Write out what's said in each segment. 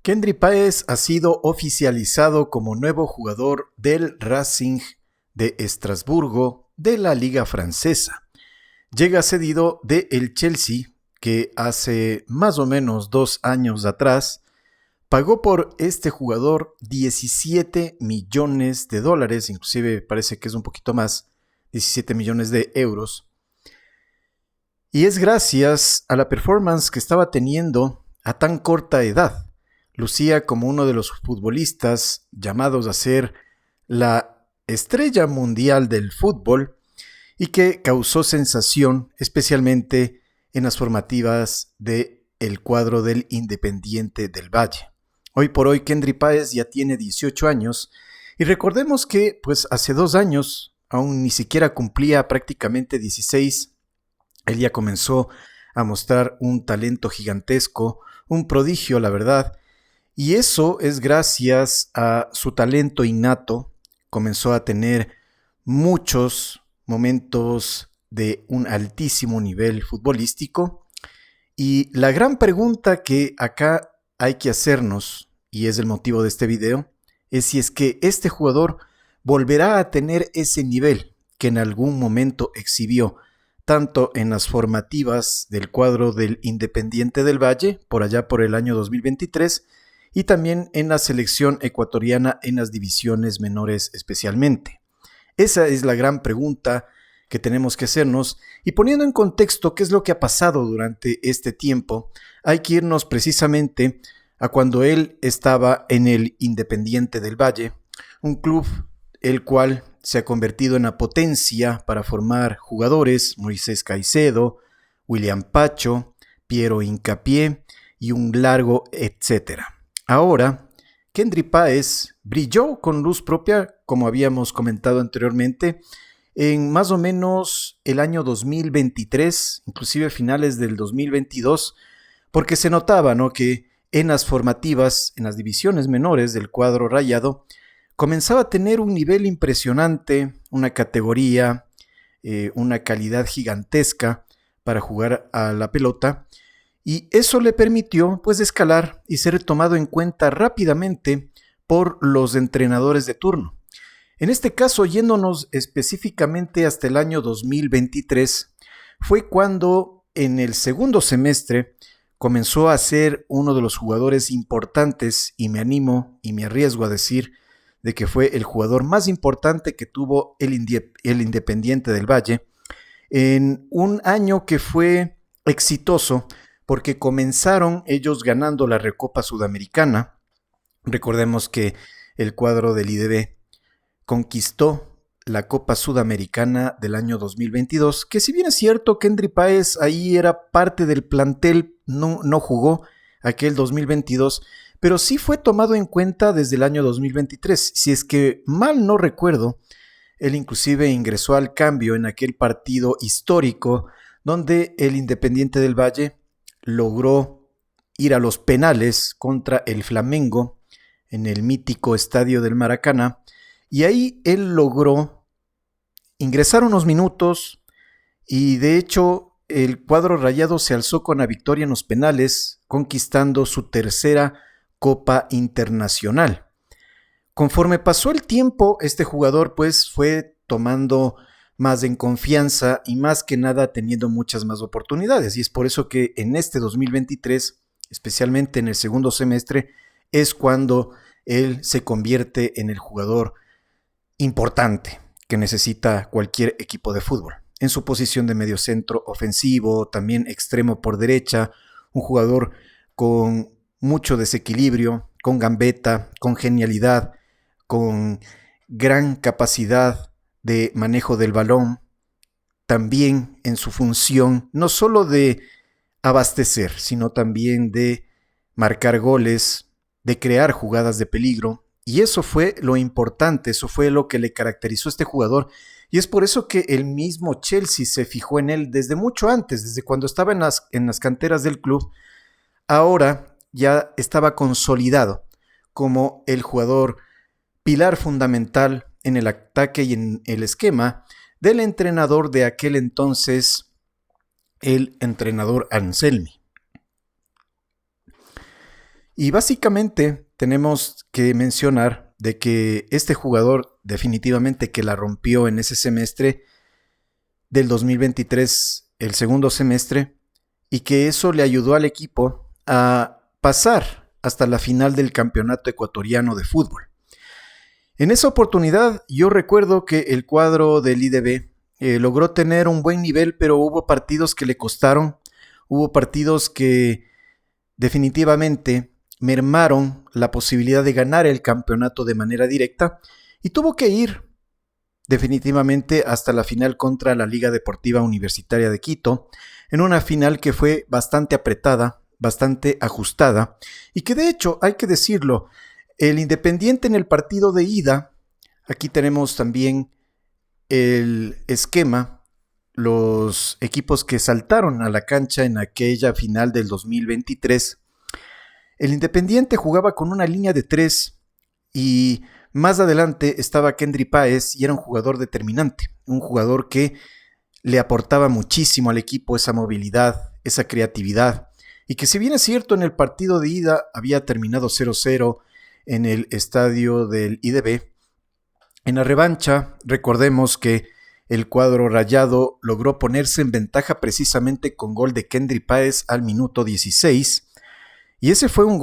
Kendry Páez ha sido oficializado como nuevo jugador del Racing de Estrasburgo de la Liga Francesa. Llega cedido de el Chelsea, que hace más o menos 2 años atrás pagó por este jugador 17 millones de dólares, inclusive parece que es un poquito más, 17 millones de euros. Y es gracias a la performance que estaba teniendo a tan corta edad. Lucía como uno de los futbolistas llamados a ser la estrella mundial del fútbol y que causó sensación especialmente en las formativas del cuadro del Independiente del Valle. Hoy por hoy Kendry Páez ya tiene 18 años y recordemos que pues hace 2 años, aún ni siquiera cumplía prácticamente 16, él ya comenzó a mostrar un talento gigantesco, un prodigio la verdad. Y eso es gracias a su talento innato. Comenzó a tener muchos momentos de un altísimo nivel futbolístico. Y la gran pregunta que acá hay que hacernos, y es el motivo de este video, es si es que este jugador volverá a tener ese nivel que en algún momento exhibió, tanto en las formativas del cuadro del Independiente del Valle, por allá por el año 2023, y también en la selección ecuatoriana en las divisiones menores especialmente. Esa es la gran pregunta que tenemos que hacernos, y poniendo en contexto qué es lo que ha pasado durante este tiempo, hay que irnos precisamente a cuando él estaba en el Independiente del Valle, un club el cual se ha convertido en la potencia para formar jugadores: Moisés Caicedo, William Pacho, Piero Hincapié y un largo etcétera. Ahora, Kendry Páez brilló con luz propia, como habíamos comentado anteriormente, en más o menos el año 2023, inclusive finales del 2022, porque se notaba, ¿no?, que en las formativas, en las divisiones menores del cuadro rayado, comenzaba a tener un nivel impresionante, una categoría, una calidad gigantesca para jugar a la pelota. Y eso le permitió pues escalar y ser tomado en cuenta rápidamente por los entrenadores de turno. En este caso, yéndonos específicamente hasta el año 2023, fue cuando en el segundo semestre comenzó a ser uno de los jugadores importantes, y me animo y me arriesgo a decir de que fue el jugador más importante que tuvo el Independiente del Valle, en un año que fue exitoso, porque comenzaron ellos ganando la Recopa Sudamericana. Recordemos que el cuadro del IDB conquistó la Copa Sudamericana del año 2022, que si bien es cierto, Kendry Páez ahí era parte del plantel, no jugó aquel 2022, pero sí fue tomado en cuenta desde el año 2023. Si es que mal no recuerdo, él inclusive ingresó al cambio en aquel partido histórico donde el Independiente del Valle logró ir a los penales contra el Flamengo en el mítico estadio del Maracaná, y ahí él logró ingresar unos minutos y de hecho el cuadro rayado se alzó con la victoria en los penales, conquistando su tercera Copa Internacional. Conforme pasó el tiempo, este jugador pues fue tomando más en confianza y más que nada teniendo muchas más oportunidades, y es por eso que en este 2023, especialmente en el segundo semestre, es cuando él se convierte en el jugador importante que necesita cualquier equipo de fútbol. En su posición de mediocentro ofensivo, también extremo por derecha, un jugador con mucho desequilibrio, con gambeta, con genialidad, con gran capacidad de manejo del balón, también en su función no solo de abastecer, sino también de marcar goles, de crear jugadas de peligro. Y eso fue lo importante, eso fue lo que le caracterizó a este jugador, y es por eso que el mismo Chelsea se fijó en él desde mucho antes, desde cuando estaba en las canteras del club. Ahora ya estaba consolidado como el jugador pilar fundamental en el ataque y en el esquema del entrenador de aquel entonces, el entrenador Anselmi. Y básicamente tenemos que mencionar de que este jugador definitivamente que la rompió en ese semestre del 2023, el segundo semestre, y que eso le ayudó al equipo a pasar hasta la final del campeonato ecuatoriano de fútbol. En esa oportunidad yo recuerdo que el cuadro del IDB logró tener un buen nivel, pero hubo partidos que le costaron, hubo partidos que definitivamente mermaron la posibilidad de ganar el campeonato de manera directa y tuvo que ir definitivamente hasta la final contra la Liga Deportiva Universitaria de Quito, en una final que fue bastante apretada, bastante ajustada, y que de hecho, hay que decirlo, el Independiente en el partido de ida, aquí tenemos también el esquema, los equipos que saltaron a la cancha en aquella final del 2023, el Independiente jugaba con una línea de 3 y más adelante estaba Kendry Páez y era un jugador determinante, un jugador que le aportaba muchísimo al equipo esa movilidad, esa creatividad, y que si bien es cierto en el partido de ida había terminado 0-0 en el estadio del IDB, en la revancha recordemos que el cuadro rayado logró ponerse en ventaja precisamente con gol de Kendry Páez al minuto 16, y ese fue un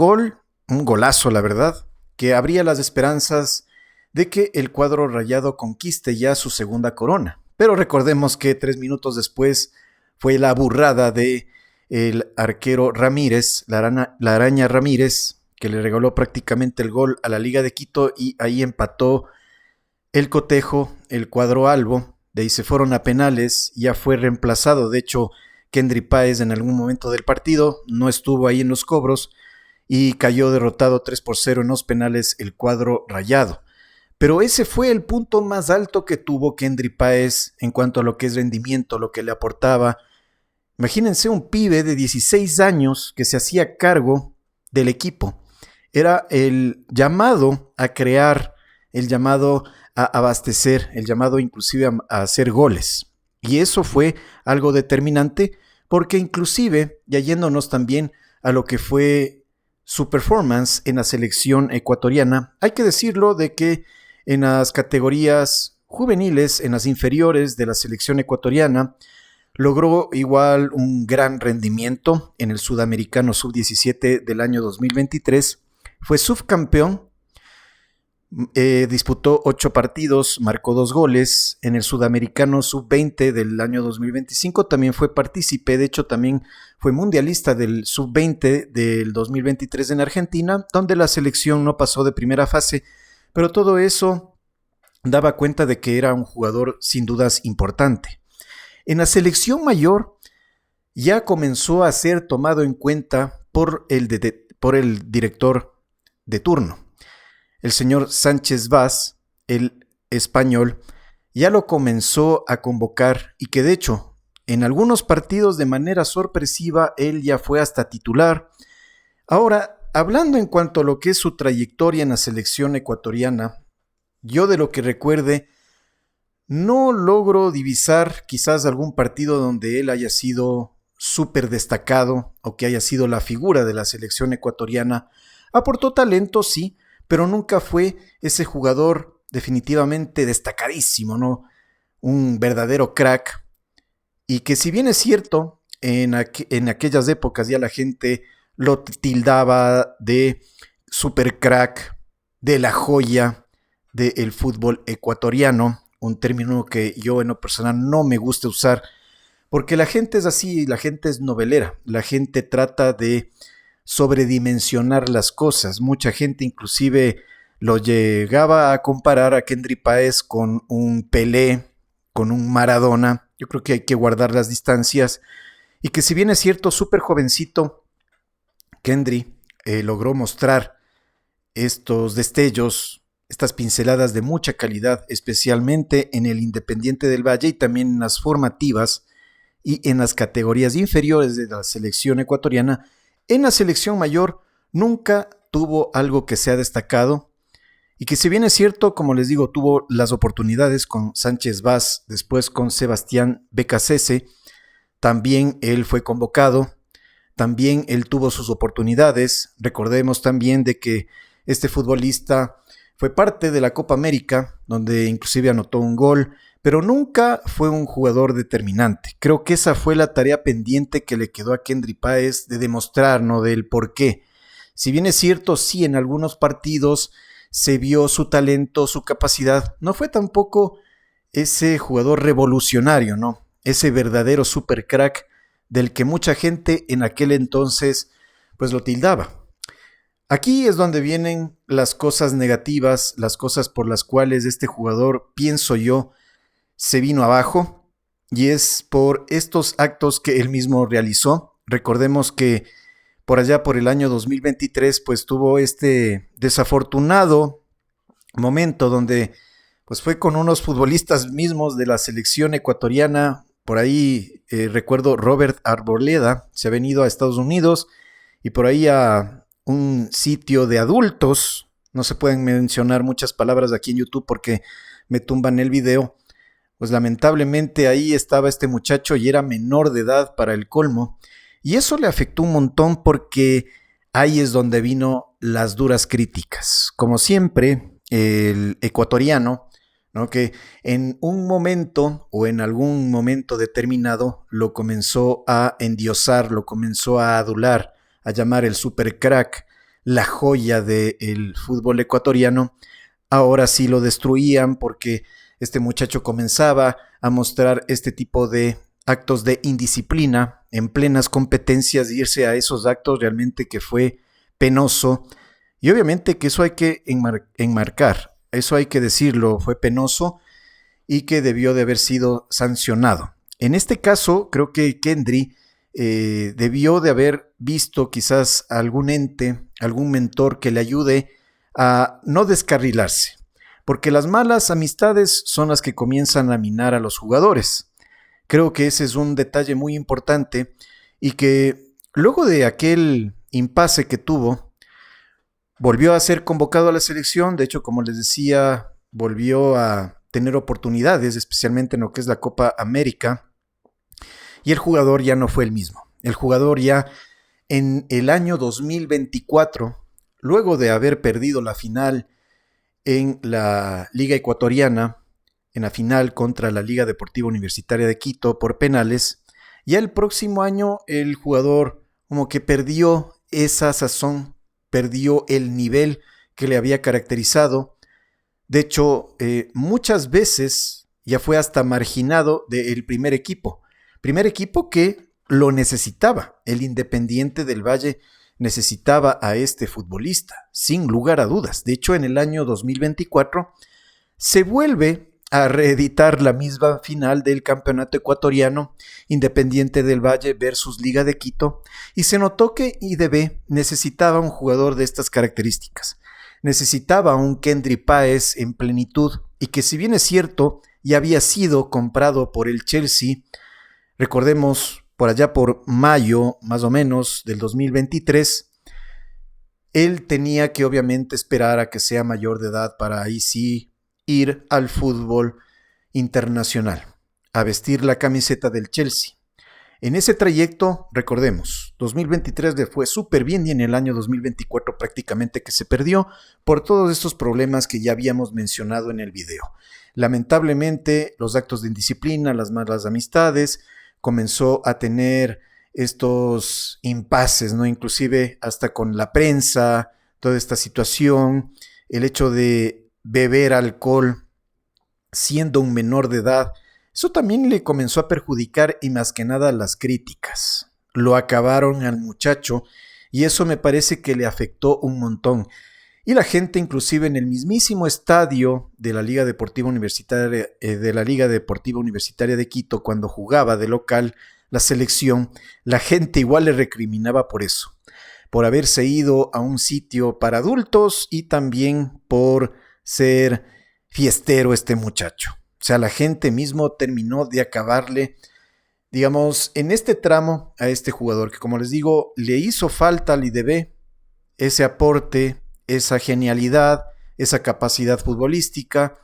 golazo la verdad, que abría las esperanzas de que el cuadro rayado conquiste ya su segunda corona. Pero recordemos que 3 minutos después fue la burrada de el arquero Ramírez, la araña Ramírez, que le regaló prácticamente el gol a la Liga de Quito y ahí empató el cotejo, el cuadro albo. De ahí se fueron a penales, ya fue reemplazado. De hecho, Kendry Páez en algún momento del partido no estuvo ahí en los cobros y cayó derrotado 3-0 en los penales el cuadro rayado. Pero ese fue el punto más alto que tuvo Kendry Páez en cuanto a lo que es rendimiento, lo que le aportaba. Imagínense un pibe de 16 años que se hacía cargo del equipo. Era el llamado a crear, el llamado a abastecer, el llamado inclusive a hacer goles. Y eso fue algo determinante porque inclusive, ya yéndonos también a lo que fue su performance en la selección ecuatoriana, hay que decirlo de que en las categorías juveniles, en las inferiores de la selección ecuatoriana, logró igual un gran rendimiento en el Sudamericano Sub-17 del año 2023, fue subcampeón, disputó 8 partidos, marcó 2 goles. En el Sudamericano Sub-20 del año 2025 también fue partícipe, de hecho también fue mundialista del Sub-20 del 2023 en Argentina, donde la selección no pasó de primera fase, pero todo eso daba cuenta de que era un jugador sin dudas importante. En la selección mayor ya comenzó a ser tomado en cuenta por el director de turno. El señor Sánchez Vaz, el español, ya lo comenzó a convocar y que de hecho en algunos partidos de manera sorpresiva él ya fue hasta titular. Ahora, hablando en cuanto a lo que es su trayectoria en la selección ecuatoriana, yo de lo que recuerde no logro divisar quizás algún partido donde él haya sido súper destacado o que haya sido la figura de la selección ecuatoriana. Aportó talento, sí, pero nunca fue ese jugador definitivamente destacadísimo, ¿no? Un verdadero crack. Y que si bien es cierto, en aquellas épocas ya la gente lo tildaba de super crack, de la joya del fútbol ecuatoriano, un término que yo en lo personal no me gusta usar, porque la gente es así, la gente es novelera, la gente trata de sobredimensionar las cosas. Mucha gente inclusive lo llegaba a comparar a Kendry Páez con un Pelé, con un Maradona. Yo creo que hay que guardar las distancias y que si bien es cierto, súper jovencito, Kendry logró mostrar estos destellos, estas pinceladas de mucha calidad, especialmente en el Independiente del Valle y también en las formativas y en las categorías inferiores de la selección ecuatoriana. En la selección mayor nunca tuvo algo que sea destacado y que si bien es cierto, como les digo, tuvo las oportunidades con Sánchez Vaz, después con Sebastián Becasese, también él fue convocado, también él tuvo sus oportunidades. Recordemos también de que este futbolista fue parte de la Copa América, donde inclusive anotó un gol, pero nunca fue un jugador determinante. Creo que esa fue la tarea pendiente que le quedó a Kendry Páez de demostrar, ¿no? Del por qué. Si bien es cierto, sí, en algunos partidos se vio su talento, su capacidad, no fue tampoco ese jugador revolucionario, ¿no? Ese verdadero super crack del que mucha gente en aquel entonces pues lo tildaba. Aquí es donde vienen las cosas negativas, las cosas por las cuales este jugador, pienso yo, se vino abajo, y es por estos actos que él mismo realizó. Recordemos que por allá por el año 2023 pues tuvo este desafortunado momento donde pues fue con unos futbolistas mismos de la selección ecuatoriana. Por ahí recuerdo Robert Arboleda se ha venido a Estados Unidos y por ahí a un sitio de adultos. No se pueden mencionar muchas palabras aquí en YouTube porque me tumban el video. Pues lamentablemente ahí estaba este muchacho y era menor de edad para el colmo. Y eso le afectó un montón porque ahí es donde vino las duras críticas. Como siempre, el ecuatoriano, ¿no? Que en un momento o en algún momento determinado lo comenzó a endiosar, lo comenzó a adular, a llamar el super crack, la joya del fútbol ecuatoriano. Ahora sí lo destruían porque este muchacho comenzaba a mostrar este tipo de actos de indisciplina en plenas competencias, de irse a esos actos realmente que fue penoso. Y obviamente que eso hay que enmarcar, eso hay que decirlo, fue penoso y que debió de haber sido sancionado. En este caso, creo que Kendry debió de haber visto quizás algún ente, algún mentor que le ayude a no descarrilarse, porque las malas amistades son las que comienzan a minar a los jugadores. Creo que ese es un detalle muy importante y que luego de aquel impasse que tuvo, volvió a ser convocado a la selección. De hecho, como les decía, volvió a tener oportunidades, especialmente en lo que es la Copa América, y el jugador ya no fue el mismo. El jugador ya en el año 2024, luego de haber perdido la final en la Liga Ecuatoriana, en la final contra la Liga Deportiva Universitaria de Quito por penales, ya el próximo año el jugador como que perdió esa sazón, perdió el nivel que le había caracterizado. De hecho, muchas veces ya fue hasta marginado del primer equipo que lo necesitaba. El Independiente del Valle necesitaba a este futbolista, sin lugar a dudas. De hecho, en el año 2024 se vuelve a reeditar la misma final del campeonato ecuatoriano, Independiente del Valle versus Liga de Quito, y se notó que IDB necesitaba un jugador de estas características. Necesitaba un Kendry Páez en plenitud, y que si bien es cierto, ya había sido comprado por el Chelsea, recordemos, por allá por mayo, más o menos, del 2023, él tenía que obviamente esperar a que sea mayor de edad para ahí sí ir al fútbol internacional, a vestir la camiseta del Chelsea. En ese trayecto, recordemos, 2023 le fue súper bien y en el año 2024 prácticamente que se perdió por todos estos problemas que ya habíamos mencionado en el video. Lamentablemente, los actos de indisciplina, las malas amistades, comenzó a tener estos impases, ¿no? Inclusive hasta con la prensa, toda esta situación, el hecho de beber alcohol siendo un menor de edad, eso también le comenzó a perjudicar y más que nada las críticas. Lo acabaron al muchacho y eso me parece que le afectó un montón. Y la gente, inclusive en el mismísimo estadio de la Liga Deportiva Universitaria de Quito, cuando jugaba de local la selección, la gente igual le recriminaba por eso, por haberse ido a un sitio para adultos y también por ser fiestero este muchacho. O sea, la gente mismo terminó de acabarle, digamos, en este tramo a este jugador, que como les digo, le hizo falta al IDB ese aporte, esa genialidad, esa capacidad futbolística,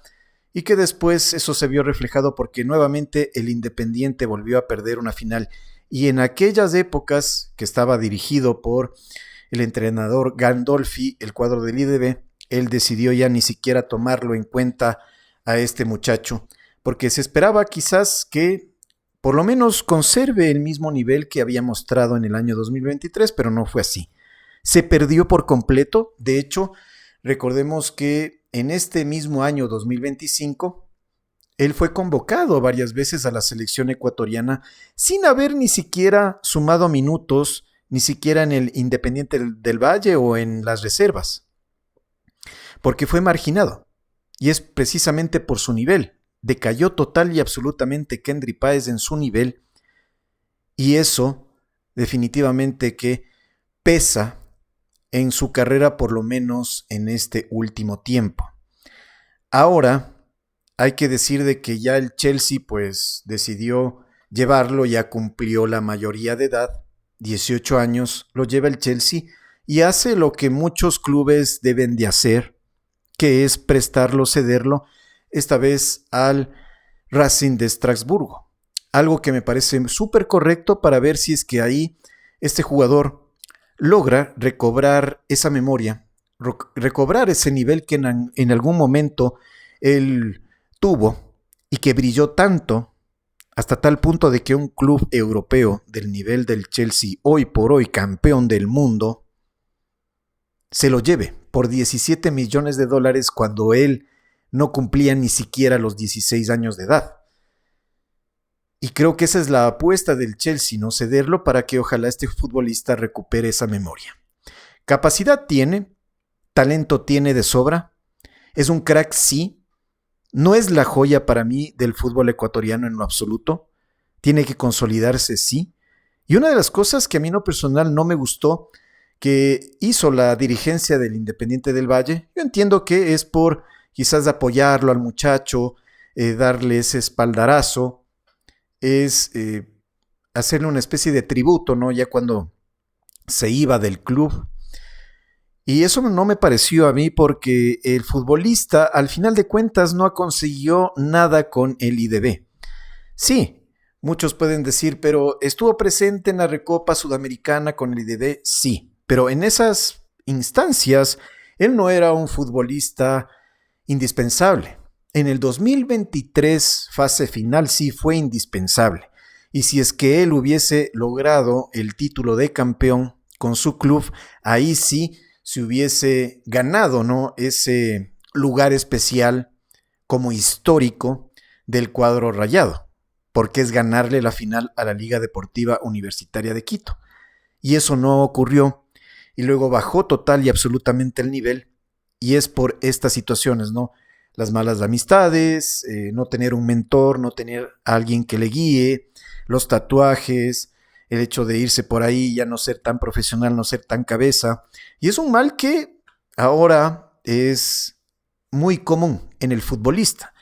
y que después eso se vio reflejado porque nuevamente el Independiente volvió a perder una final. y en aquellas épocas que estaba dirigido por el entrenador Gandolfi, el cuadro del IDB, él decidió ya ni siquiera tomarlo en cuenta a este muchacho, porque se esperaba quizás que por lo menos conserve el mismo nivel que había mostrado en el año 2023, pero no fue así. Se perdió por completo. De hecho, recordemos que en este mismo año 2025, él fue convocado varias veces a la selección ecuatoriana sin haber ni siquiera sumado minutos, ni siquiera en el Independiente del Valle o en las reservas, porque fue marginado. Y es precisamente por su nivel. Decayó total y absolutamente Kendry Páez en su nivel, y eso definitivamente que pesa en su carrera, por lo menos en este último tiempo. Ahora hay que decir de que ya el Chelsea pues decidió llevarlo, ya cumplió la mayoría de edad, 18 años, lo lleva el Chelsea y hace lo que muchos clubes deben de hacer, que es prestarlo, cederlo, esta vez al Racing de Estrasburgo. Algo que me parece súper correcto para ver si es que ahí este jugador logra recobrar esa memoria, recobrar ese nivel que en algún momento él tuvo y que brilló tanto hasta tal punto de que un club europeo del nivel del Chelsea, hoy por hoy campeón del mundo, se lo lleve por 17 millones de dólares cuando él no cumplía ni siquiera los 16 años de edad. Y creo que esa es la apuesta del Chelsea, no cederlo, para que ojalá este futbolista recupere esa memoria. Capacidad tiene, talento tiene de sobra, es un crack, sí, no es la joya para mí del fútbol ecuatoriano en lo absoluto, tiene que consolidarse, sí. Y una de las cosas que a mí en lo personal no me gustó que hizo la dirigencia del Independiente del Valle, yo entiendo que es por quizás apoyarlo al muchacho, darle ese espaldarazo, es hacerle una especie de tributo, ¿no? Ya cuando se iba del club. Y eso no me pareció a mí porque el futbolista al final de cuentas no consiguió nada con el IDB. Sí, muchos pueden decir, pero ¿estuvo presente en la Recopa Sudamericana con el IDB? Sí, pero en esas instancias él no era un futbolista indispensable. En el 2023, fase final, sí fue indispensable. Y si es que él hubiese logrado el título de campeón con su club, ahí sí se hubiese ganado, ¿no?, ese lugar especial como histórico del cuadro rayado, porque es ganarle la final a la Liga Deportiva Universitaria de Quito. Y eso no ocurrió, y luego bajó total y absolutamente el nivel, y es por estas situaciones, ¿no? Las malas amistades, no tener un mentor, no tener a alguien que le guíe, los tatuajes, el hecho de irse por ahí, ya no ser tan profesional, no ser tan cabeza. Y es un mal que ahora es muy común en el futbolista.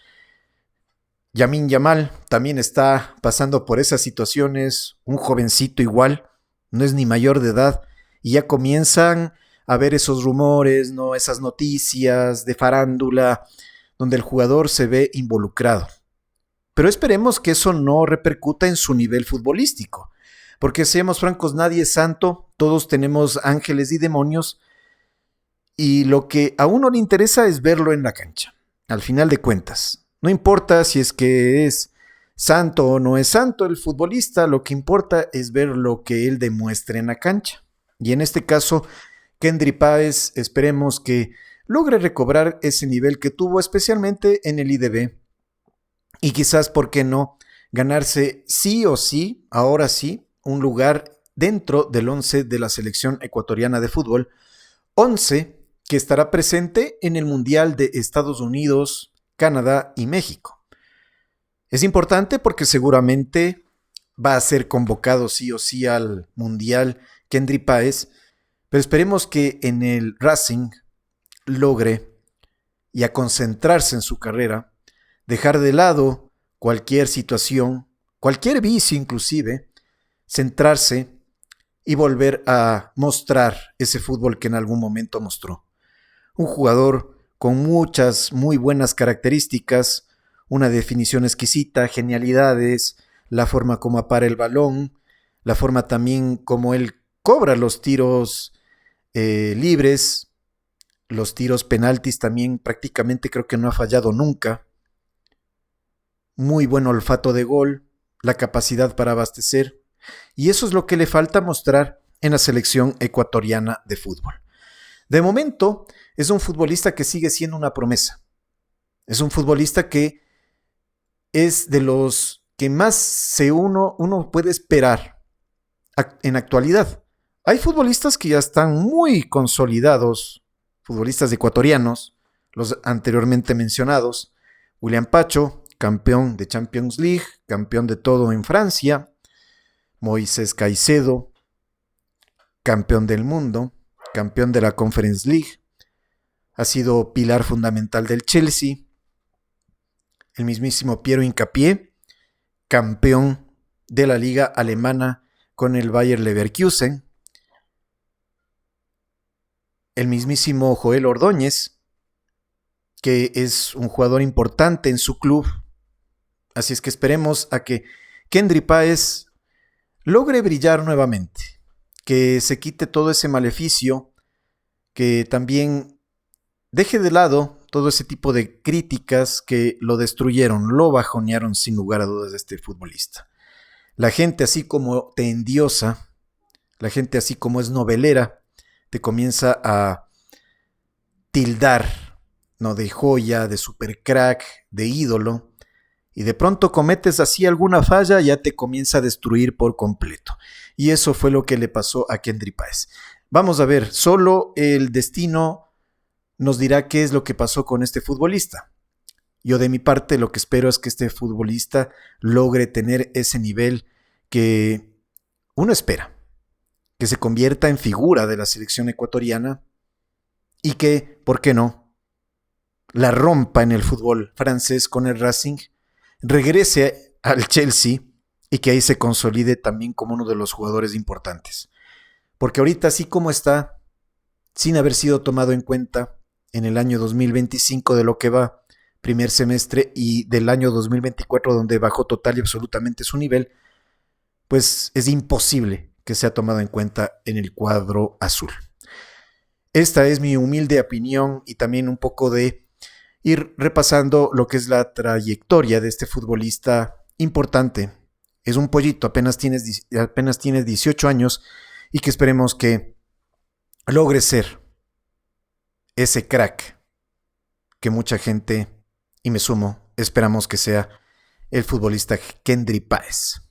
Lamine Yamal también está pasando por esas situaciones, un jovencito igual, no es ni mayor de edad, y ya comienzan a ver esos rumores, ¿no?, esas noticias de farándula, donde el jugador se ve involucrado. Pero esperemos que eso no repercuta en su nivel futbolístico, porque seamos francos, nadie es santo, todos tenemos ángeles y demonios, y lo que a uno le interesa es verlo en la cancha, al final de cuentas. No importa si es que es santo o no es santo el futbolista, lo que importa es ver lo que él demuestre en la cancha. Y en este caso, Kendry Páez, esperemos que logre recobrar ese nivel que tuvo especialmente en el IDB y quizás, ¿por qué no?, ganarse sí o sí, ahora sí, un lugar dentro del 11 de la selección ecuatoriana de fútbol, 11 que estará presente en el Mundial de Estados Unidos, Canadá y México. Es importante porque seguramente va a ser convocado sí o sí al Mundial Kendry Páez, pero esperemos que en el Racing logre y a concentrarse en su carrera, dejar de lado cualquier situación, cualquier vicio inclusive, centrarse y volver a mostrar ese fútbol que en algún momento mostró. Un jugador con muchas muy buenas características, una definición exquisita, genialidades, la forma como apara el balón, la forma también como él cobra los tiros libres, los tiros penaltis también prácticamente creo que no ha fallado nunca. Muy buen olfato de gol, la capacidad para abastecer, y eso es lo que le falta mostrar en la selección ecuatoriana de fútbol. De momento, es un futbolista que sigue siendo una promesa. Es un futbolista que es de los que más uno puede esperar en actualidad. Hay futbolistas que ya están muy consolidados, futbolistas ecuatorianos, los anteriormente mencionados. William Pacho, campeón de Champions League, campeón de todo en Francia. Moisés Caicedo, campeón del mundo, campeón de la Conference League. Ha sido pilar fundamental del Chelsea. El mismísimo Piero Hincapié, campeón de la liga alemana con el Bayer Leverkusen. El mismísimo Joel Ordóñez, que es un jugador importante en su club. Así es que esperemos a que Kendry Páez logre brillar nuevamente, que se quite todo ese maleficio, que también deje de lado todo ese tipo de críticas que lo destruyeron, lo bajonearon sin lugar a dudas de este futbolista. La gente así como te endiosa, la gente así como es novelera, te comienza a tildar, ¿no?, de joya, de super crack, de ídolo, y de pronto cometes así alguna falla, ya te comienza a destruir por completo. Y eso fue lo que le pasó a Kendry Páez. Vamos a ver, solo el destino nos dirá qué es lo que pasó con este futbolista. Yo de mi parte lo que espero es que este futbolista logre tener ese nivel que uno espera, que se convierta en figura de la selección ecuatoriana y que, ¿por qué no?, la rompa en el fútbol francés con el Racing, regrese al Chelsea y que ahí se consolide también como uno de los jugadores importantes. Porque ahorita, así como está, sin haber sido tomado en cuenta en el año 2025 de lo que va, primer semestre, y del año 2024 donde bajó total y absolutamente su nivel, pues es imposible que sea tomado en cuenta en el cuadro azul. Esta es mi humilde opinión y también un poco de ir repasando lo que es la trayectoria de este futbolista importante. Es un pollito, apenas tiene 18 años y que esperemos que logre ser ese crack que mucha gente, y me sumo, esperamos que sea el futbolista Kendry Páez.